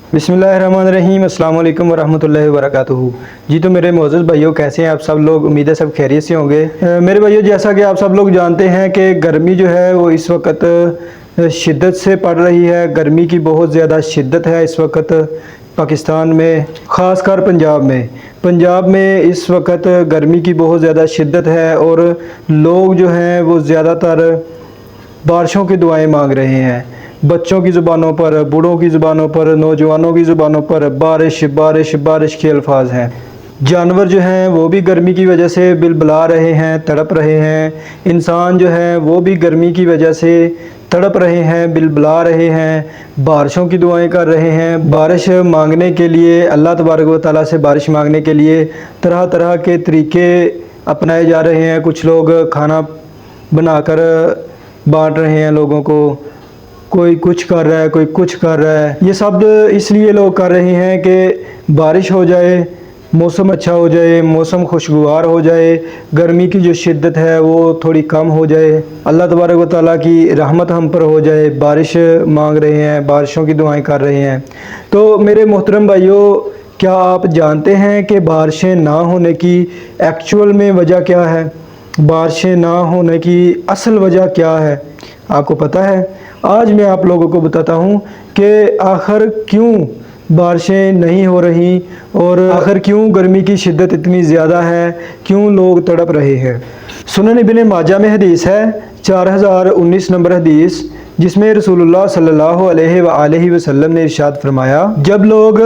बिस्मिल्लाहिर्रहमानिर्रहीम, अस्सलाम वालेकुम वरहमतुल्लाहि वबरकातुहू। जी तो मेरे मोअज़्ज़ज़ भाइयों, कैसे हैं आप सब लोग? उम्मीद है सब खैरियत से होंगे। मेरे भाइयों, जैसा कि आप सब लोग जानते हैं कि गर्मी जो है वो इस वक्त शिद्दत से पड़ रही है। गर्मी की बहुत ज़्यादा शिद्दत है इस वक्त पाकिस्तान में, ख़ासकर पंजाब में इस वक्त गर्मी की बहुत ज़्यादा शिद्दत है और लोग जो हैं वो ज़्यादातर बारिशों की दुआएं मांग रहे हैं। बच्चों की ज़ुबानों पर, बूढ़ों की ज़ुबानों पर, नौजवानों की ज़ुबानों पर बारिश बारिश बारिश के अल्फाज हैं। जानवर जो हैं वो भी गर्मी की वजह से बिलबिला रहे हैं, तड़प रहे हैं। इंसान जो है वो भी गर्मी की वजह से तड़प रहे हैं, बिलबिला रहे हैं, बारिशों की दुआएं कर रहे हैं। बारिश मांगने के लिए, अल्लाह तबारक व तआला से बारिश मांगने के लिए तरह तरह के तरीके अपनाए जा रहे हैं। कुछ लोग खाना बनाकर बांट रहे हैं लोगों को, कोई कुछ कर रहा है, कोई कुछ कर रहा है। ये सब इसलिए लोग कर रहे हैं कि बारिश हो जाए, मौसम अच्छा हो जाए, मौसम खुशगवार हो जाए, गर्मी की जो शिद्दत है वो थोड़ी कम हो जाए, अल्लाह तबारक व तआला की रहमत हम पर हो जाए। बारिश मांग रहे हैं, बारिशों की दुआएं कर रहे हैं। तो मेरे मोहतरम भाइयों, क्या आप जानते हैं कि बारिशें ना होने की एक्चुअल में वजह क्या है? बारिशें ना होने की असल वजह क्या है, आपको पता है? आज मैं आप लोगों को बताता हूँ कि आखिर क्यों बारिशें नहीं हो रही और आखिर क्यों गर्मी की शिद्दत इतनी ज़्यादा है, क्यों लोग तड़प रहे हैं। सुनन इब्न माजा में हदीस है 4019 नंबर हदीस, जिसमें रसूलुल्लाह सल्लल्लाहु अलैहि वसल्लम ने इरशाद फरमाया, जब लोग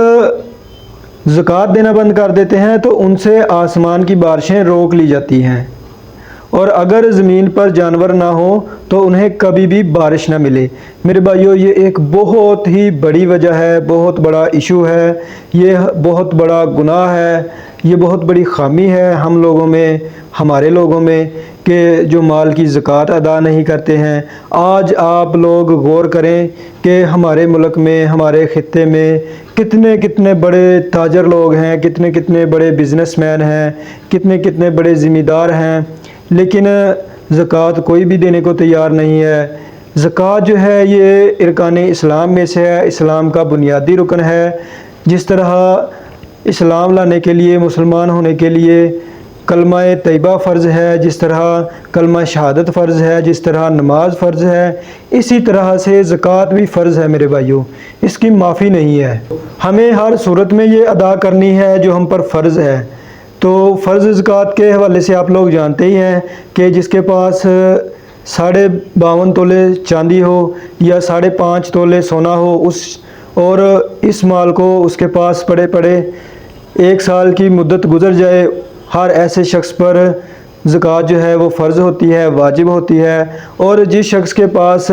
ज़कात देना बंद कर देते हैं तो उनसे आसमान की बारिशें रोक ली जाती हैं, और अगर ज़मीन पर जानवर ना हो तो उन्हें कभी भी बारिश ना मिले। मेरे भाइयों, ये एक बहुत ही बड़ी वजह है, बहुत बड़ा इशू है, ये बहुत बड़ा गुनाह है, ये बहुत बड़ी खामी है हम लोगों में, हमारे लोगों में, कि जो माल की ज़कात अदा नहीं करते हैं। आज आप लोग गौर करें कि हमारे मुल्क में, हमारे ख़ित्ते में कितने कितने बड़े ताजर लोग हैं, कितने कितने बड़े बिज़नेसमैन हैं, कितने कितने बड़े ज़िम्मेदार हैं, लेकिन ज़कात कोई भी देने को तैयार नहीं है। ज़कात जो है ये इरकान इस्लाम में से है, इस्लाम का बुनियादी रुकन है। जिस तरह इस्लाम लाने के लिए, मुसलमान होने के लिए कलमा तैयबा फ़र्ज़ है, जिस तरह कलमा शहादत फ़र्ज़ है, जिस तरह नमाज फ़र्ज़ है, इसी तरह से ज़कात भी फ़र्ज़ है मेरे भाइयों, इसकी माफ़ी नहीं है। हमें हर सूरत में ये अदा करनी है जो हम पर फ़र्ज़ है। तो फ़र्ज़ ज़कात के हवाले से आप लोग जानते ही हैं कि जिसके पास 52.5 तोले चांदी हो या 5.5 तोले सोना हो, और इस माल को उसके पास पड़े पड़े 1 साल की मुद्दत गुज़र जाए, हर ऐसे शख्स पर ज़कात जो है वो फ़र्ज़ होती है, वाजिब होती है। और जिस शख्स के पास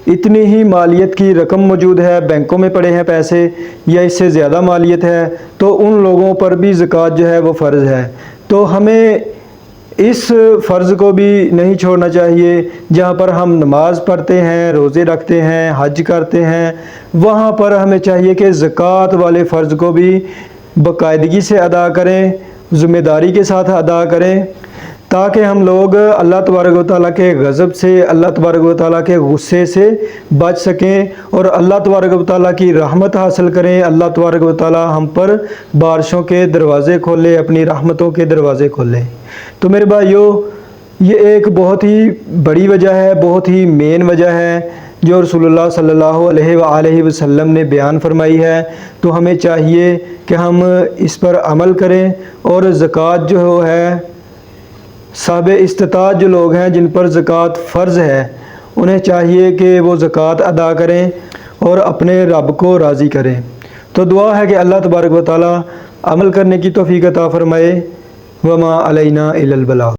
इतनी ही मालियत की रकम मौजूद है, बैंकों में पड़े हैं पैसे, या इससे ज़्यादा मालियत है, तो उन लोगों पर भी ज़कात जो है वो फ़र्ज़ है। तो हमें इस फ़र्ज़ को भी नहीं छोड़ना चाहिए। जहाँ पर हम नमाज़ पढ़ते हैं, रोज़े रखते हैं, हज करते हैं, वहाँ पर हमें चाहिए कि ज़कात वाले फ़र्ज़ को भी बाकायदगी से अदा करें, ज़िम्मेदारी के साथ अदा करें, ताकि हम लोग अल्लाह तबारक व तआला के गज़ब से, अल्लाह तबारक व तआला के गुस्से से बच सकें और अल्लाह तबारक व तआला की रहमत हासिल करें। अल्लाह तबारक व तआला हम पर बारिशों के दरवाज़े खोले, अपनी रहमतों के दरवाज़े खोले। तो मेरे भाइयों, ये एक बहुत ही बड़ी वजह है, बहुत ही मेन वजह है जो रसूलुल्लाह सल्लल्लाहु अलैहि वसल्लम ने बयान फरमाई है। तो हमें चाहिए कि हम इस पर अमल करें और ज़कात जो है, साहिब इस्तिताअत जो लोग हैं जिन पर ज़कात फ़र्ज़ है, उन्हें चाहिए कि वो ज़कात अदा करें और अपने रब को राज़ी करें। तो दुआ है कि अल्लाह तबारक व तआला अमल करने की तौफ़ीक़ अता फ़रमाए। वमा अलैना इल्लल बलाग।